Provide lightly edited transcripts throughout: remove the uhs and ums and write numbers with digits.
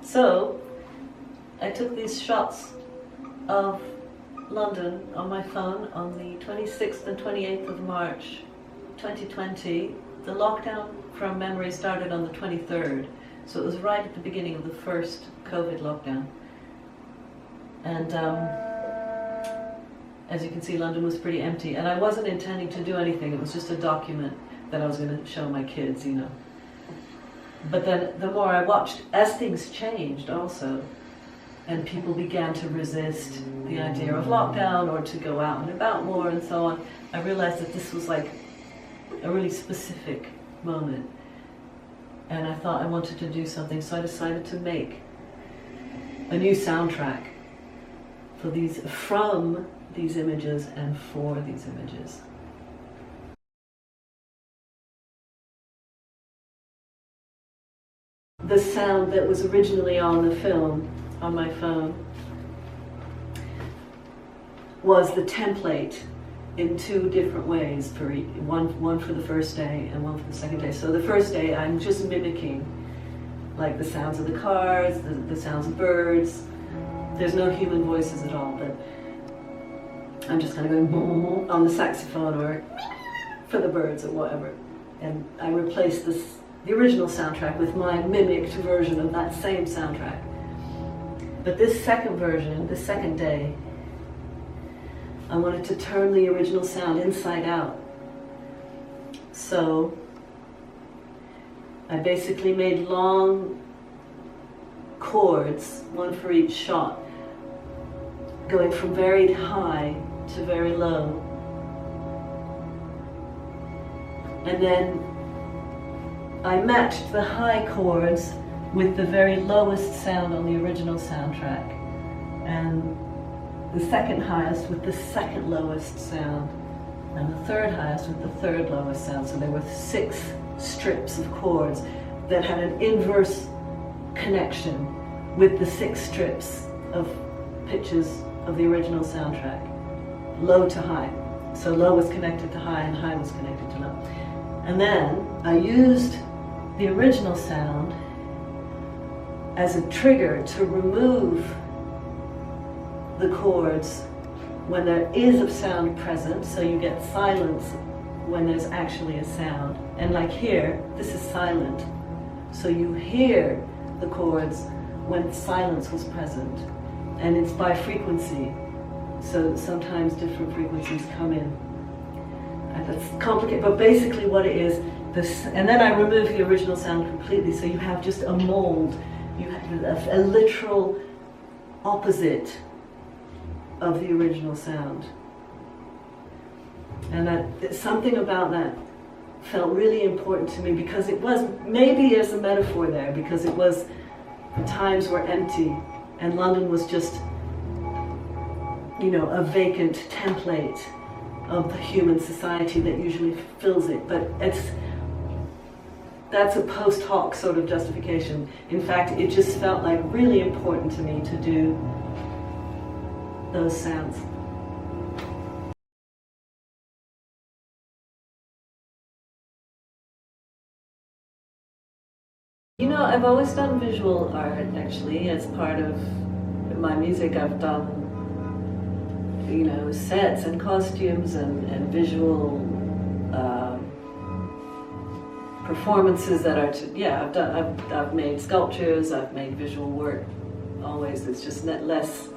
So I took these shots of London on my phone on the 26th and 28th of March 2020. The lockdown from memory started on the 23rd, so it was right at the beginning of the first COVID lockdown. And as you can see, London was pretty empty, and I wasn't intending to do anything. It was just a document that I was going to show my kids, you know. But then the more I watched, as things changed also, and people began to resist the idea of lockdown or to go out and about more and so on, I realized that this was like a really specific moment. And I thought I wanted to do something, so I decided to make a new soundtrack for these, from these images and for these images. The sound that was originally on the film, on my phone, was the template in two different ways, for one for the first day and one for the second day. So the first day I'm just mimicking like the sounds of the cars, the sounds of birds. There's no human voices at all, but I'm just kind of going boom on the saxophone or for the birds or whatever. And I replaced the original soundtrack with my mimicked version of that same soundtrack. But this second version, the second day, I wanted to turn the original sound inside out. So I basically made long chords, one for each shot, going from very high to very low. And then I matched the high chords with the very lowest sound on the original soundtrack, and the second highest with the second lowest sound, and the third highest with the third lowest sound. So there were 6 strips of chords that had an inverse connection with the 6 strips of pitches of the original soundtrack, low to high. So low was connected to high and high was connected to low. And then I used the original sound as a trigger to remove the chords when there is a sound present, so you get silence when there's actually a sound. And like here, this is silent, so you hear the chords when silence was present. And it's by frequency, so sometimes different frequencies come in. And that's complicated, but basically what it is, this, and then I remove the original sound completely, so you have just a mold, you have a literal opposite of the original sound. And that, something about that felt really important to me, because it was, maybe there's a metaphor there, because it was, the times were empty and London was just, you know, a vacant template of the human society that usually fills it. But that's a post hoc sort of justification. In fact, it just felt like really important to me to do those sounds. You know, I've always done visual art, actually, as part of my music. I've done, you know, sets and costumes and visual performances that are, I've made sculptures, I've made visual work, always. It's just less,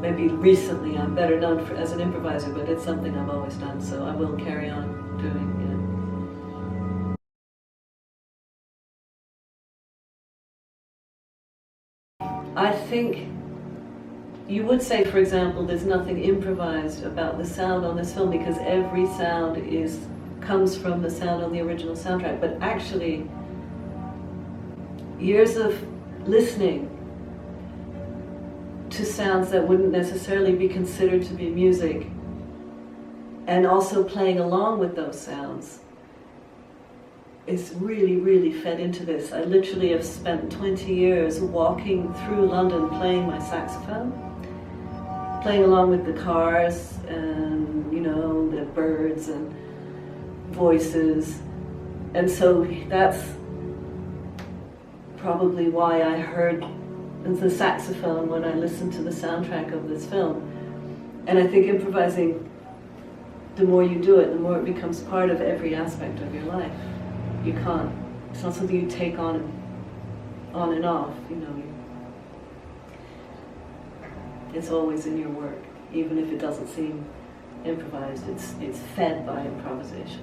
maybe recently I'm better known as an improviser, but it's something I've always done, so I will carry on doing, you know. I think you would say, for example, there's nothing improvised about the sound on this film, because every sound comes from the sound on the original soundtrack. But actually, years of listening to sounds that wouldn't necessarily be considered to be music, and also playing along with those sounds, is really, really fed into this. I literally have spent 20 years walking through London playing my saxophone, playing along with the cars and, you know, the birds and voices. And so that's probably why I heard the saxophone when I listened to the soundtrack of this film. And I think improvising, the more you do it, the more it becomes part of every aspect of your life. You can't, it's not something you take on and off, you know. It's always in your work, even if it doesn't seem improvised. It's fed by improvisation.